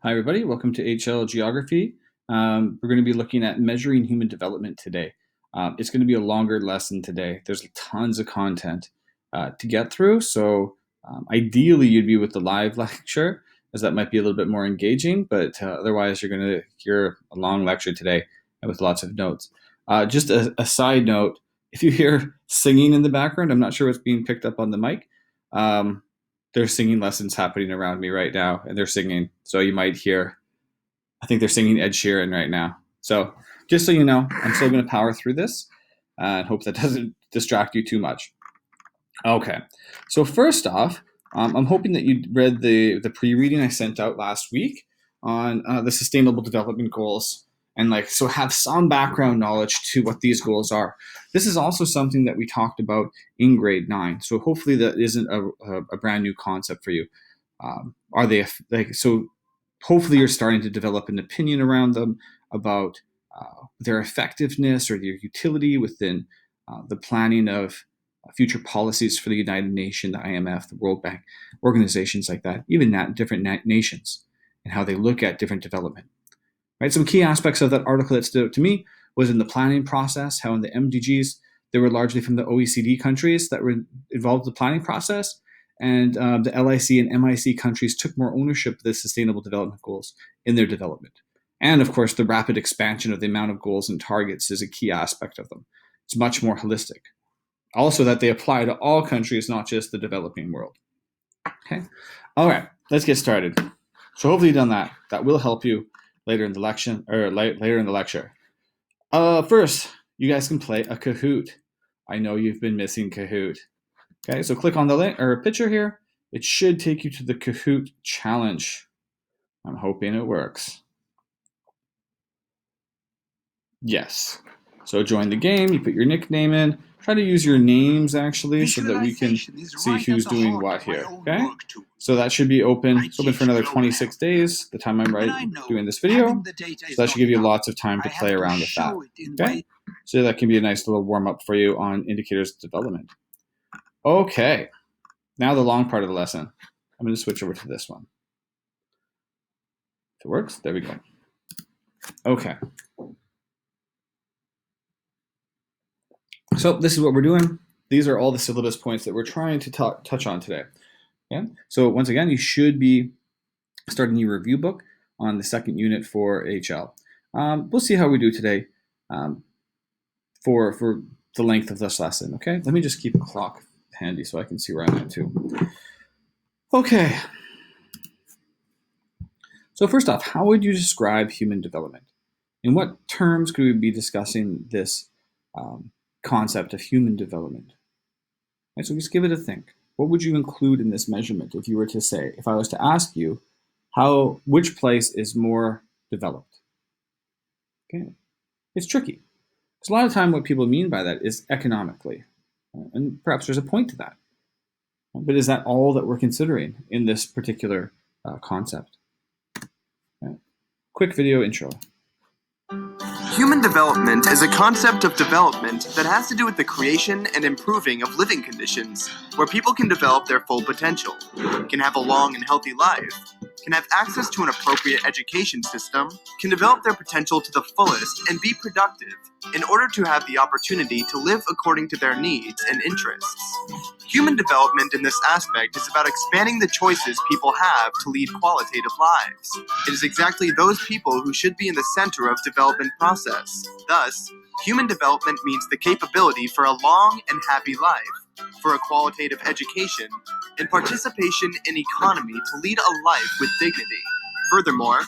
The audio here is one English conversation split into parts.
Hi, everybody. Welcome to HL Geography. We're going to be looking at measuring human development today. It's going to be a longer lesson today. There's tons of content to get through. So ideally, you'd be with the live lecture, as that might be a little bit more engaging. But otherwise, you're going to hear a long lecture today with lots of notes. Just a side note, if you hear singing in the background, I'm not sure what's being picked up on the mic. There's singing lessons happening around me right now, and they're singing. So you might hear, I think they're singing Ed Sheeran right now. So just so you know, I'm still going to power through this and hope that doesn't distract you too much. Okay. So first off, I'm hoping that you read the pre-reading I sent out last week on the Sustainable Development Goals and so have some background knowledge to what these goals are. This is also something that we talked about in grade 9. So hopefully that isn't a brand new concept for you. Are they so hopefully you're starting to develop an opinion around them about their effectiveness or their utility within the planning of future policies for the United Nations, the IMF, the World Bank, organizations like that, even different nations, and how they look at different development. Right. Some key aspects of that article that stood out to me was in the planning process, how in the MDGs, they were largely from the OECD countries that were involved in the planning process. And the LIC and MIC countries took more ownership of the Sustainable Development Goals in their development. And of course, the rapid expansion of the amount of goals and targets is a key aspect of them. It's much more holistic. Also that they apply to all countries, not just the developing world. Okay. All right, let's get started. So hopefully you've done that. That will help you later in the lecture. First, you guys can play a Kahoot. I know you've been missing Kahoot. Okay, so click on the link or picture here. It should take you to the Kahoot challenge. I'm hoping it works. Yes. So join the game. You put your nickname in. Try to use your names actually so that we can see who's doing what here. Okay. So that should be open. It's open for another 26 days. The time I'm doing this video. So that should give you lots of time to play around with that. Okay. So that can be a nice little warm up for you on indicators of development. Okay. Now the long part of the lesson. I'm going to switch over to this one. If it works, there we go. Okay. So this is what we're doing. These are all the syllabus points that we're trying to touch on today. Okay. So once again, you should be starting your review book on the second unit for HL. We'll see how we do today for the length of this lesson. Okay. Let me just keep a clock handy so I can see where I'm at too. Okay. So first off, how would you describe human development? In what terms could we be discussing this concept of human development? Right, so just give it a think. What would you include in this measurement if you were to say, if I was to ask you, which place is more developed? Okay, it's tricky. Because a lot of time what people mean by that is economically. And perhaps there's a point to that. But is that all that we're considering in this particular concept? Okay. Quick video intro. Human development is a concept of development that has to do with the creation and improving of living conditions, where people can develop their full potential, can have a long and healthy life, can have access to an appropriate education system, can develop their potential to the fullest and be productive in order to have the opportunity to live according to their needs and interests. Human development in this aspect is about expanding the choices people have to lead qualitative lives. It is exactly those people who should be in the center of development process. Thus, human development means the capability for a long and happy life, for a qualitative education, and participation in economy to lead a life with dignity. Furthermore,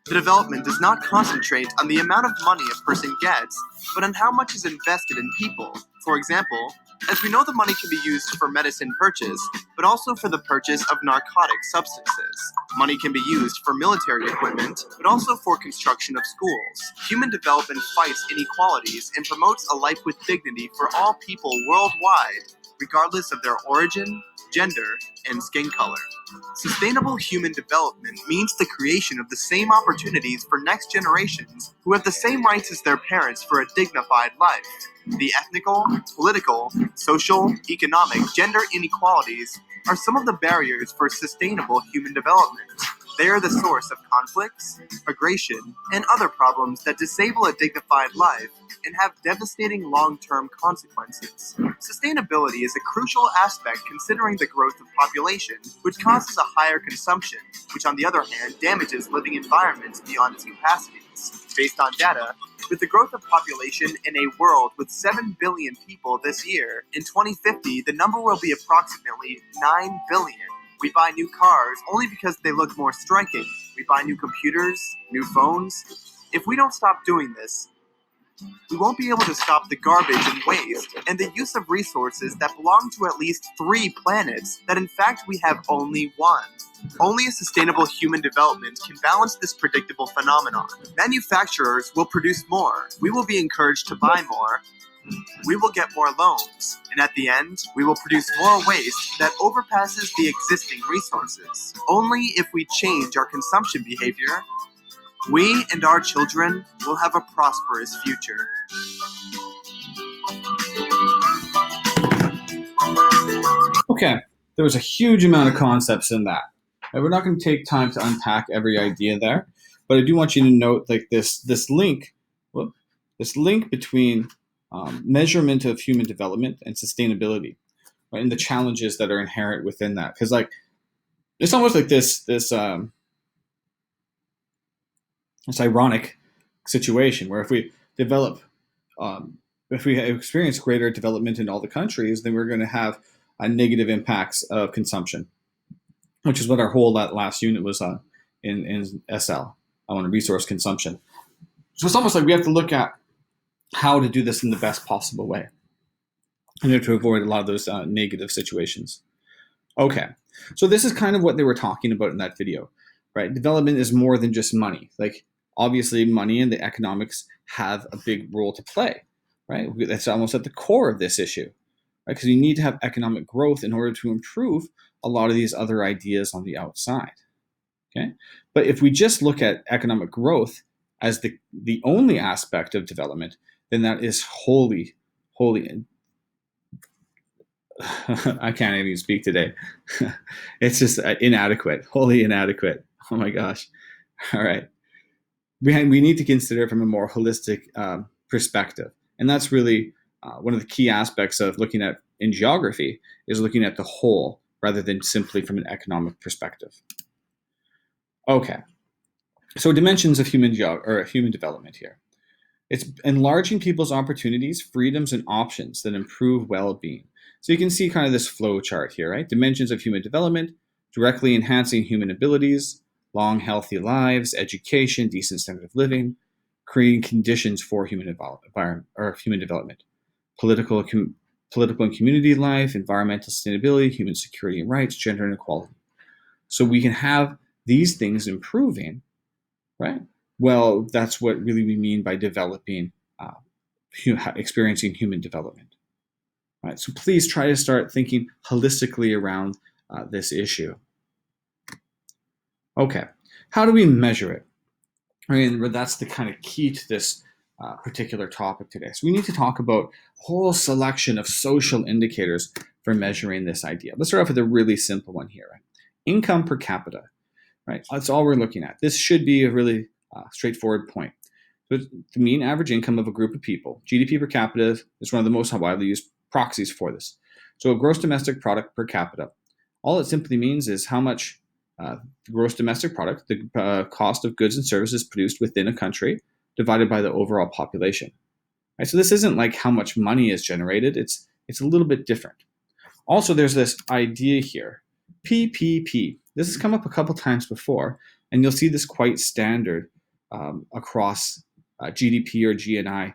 the development does not concentrate on the amount of money a person gets, but on how much is invested in people. For example, as we know, the money can be used for medicine purchase, but also for the purchase of narcotic substances. Money can be used for military equipment, but also for construction of schools. Human development fights inequalities and promotes a life with dignity for all people worldwide, regardless of their origin, gender, and skin color. Sustainable human development means the creation of the same opportunities for next generations who have the same rights as their parents for a dignified life. The ethnical, political, social, economic, gender inequalities are some of the barriers for sustainable human development. They are the source of conflicts, migration, and other problems that disable a dignified life and have devastating long-term consequences. Sustainability is a crucial aspect considering the growth of population, which causes a higher consumption, which on the other hand damages living environments beyond its capacities. Based on data, with the growth of population in a world with 7 billion people this year, in 2050 the number will be approximately 9 billion. We buy new cars only because they look more striking. We buy new computers, new phones. If we don't stop doing this, we won't be able to stop the garbage and waste and the use of resources that belong to at least 3 planets that in fact we have only one. Only a sustainable human development can balance this predictable phenomenon. Manufacturers will produce more. We will be encouraged to buy more. We will get more loans, and at the end, we will produce more waste that overpasses the existing resources. Only if we change our consumption behavior, we and our children will have a prosperous future. Okay, there was a huge amount of concepts in that. And we're not going to take time to unpack every idea there, but I do want you to note like this link, this link between measurement of human development and sustainability, right, and the challenges that are inherent within that. Because like it's almost like this ironic situation where if we experience greater development in all the countries, then we're going to have negative impacts of consumption, which is what our whole last unit was in SL, on resource consumption. So it's almost like we have to look at how to do this in the best possible way in order to avoid a lot of those negative situations. Okay, so this is kind of what they were talking about in that video, right? Development is more than just money. Like obviously money and the economics have a big role to play, right? That's almost at the core of this issue, right? Because you need to have economic growth in order to improve a lot of these other ideas on the outside, okay? But if we just look at economic growth as the only aspect of development, then that is wholly I can't even speak today. It's just inadequate, wholly inadequate. Oh my gosh. All right. We need to consider it from a more holistic perspective. And that's really one of the key aspects of looking at in geography is looking at the whole rather than simply from an economic perspective. Okay. So dimensions of human development here. It's enlarging people's opportunities, freedoms, and options that improve well-being. So you can see kind of this flow chart here, right? Dimensions of human development, directly enhancing human abilities, long, healthy lives, education, decent standard of living, creating conditions for human development, political and community life, environmental sustainability, human security and rights, gender inequality. So we can have these things improving, right? Well, that's what really we mean by developing, experiencing human development. All right, so please try to start thinking holistically around this issue. Okay, how do we measure it? I mean, that's the kind of key to this particular topic today. So we need to talk about a whole selection of social indicators for measuring this idea. Let's start off with a really simple one here, right? Income per capita, right? That's all we're looking at. This should be a really straightforward point. So the mean average income of a group of people, GDP per capita, is one of the most widely used proxies for this. So gross domestic product per capita. All it simply means is how much gross domestic product, the cost of goods and services produced within a country, divided by the overall population. Right? So this isn't like how much money is generated. It's a little bit different. Also, there's this idea here, PPP. This has come up a couple times before, and you'll see this quite standard across GDP or GNI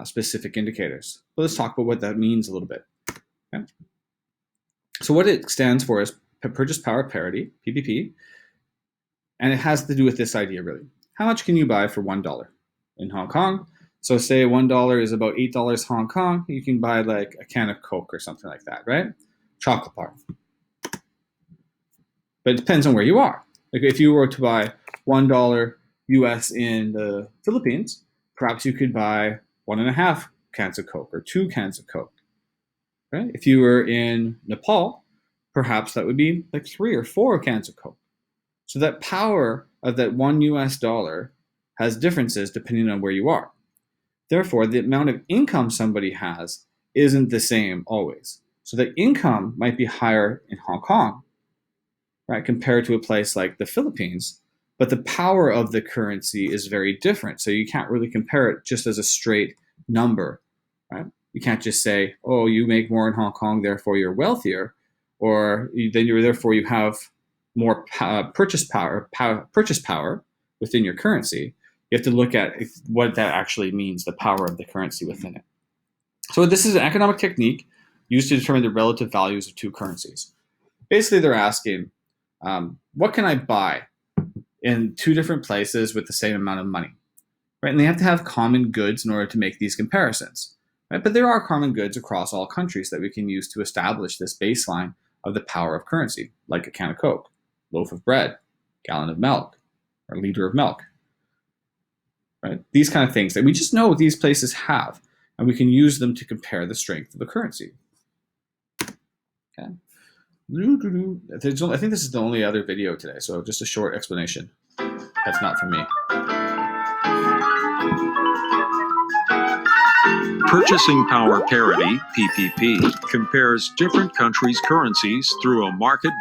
specific indicators. So let's talk about what that means a little bit. Okay? So what it stands for is purchase power parity, PPP, and it has to do with this idea really. How much can you buy for $1 in Hong Kong? So say $1 is about $8 Hong Kong, you can buy like a can of Coke or something like that, right? Chocolate bar. But it depends on where you are. Like if you were to buy $1 US in the Philippines, perhaps you could buy 1.5 cans of Coke or 2 cans of Coke. Right? If you were in Nepal, perhaps that would be like 3 or 4 cans of Coke. So that power of that one US dollar has differences depending on where you are. Therefore, the amount of income somebody has isn't the same always. So the income might be higher in Hong Kong, right, compared to a place like the Philippines, but the power of the currency is very different. So you can't really compare it just as a straight number, right? You can't just say, oh, you make more in Hong Kong, therefore you're wealthier, or then you're therefore you have more purchase power within your currency. You have to look at what that actually means, the power of the currency within it. So this is an economic technique used to determine the relative values of two currencies. Basically, they're asking, what can I buy in two different places with the same amount of money, right? And they have to have common goods in order to make these comparisons, right? But there are common goods across all countries that we can use to establish this baseline of the power of currency, like a can of Coke, loaf of bread, gallon of milk, or liter of milk, right? These kind of things that we just know these places have, and we can use them to compare the strength of the currency. Okay. I think this is the only other video today, so just a short explanation. That's not for me. Purchasing Power Parity, PPP, compares different countries' currencies through a market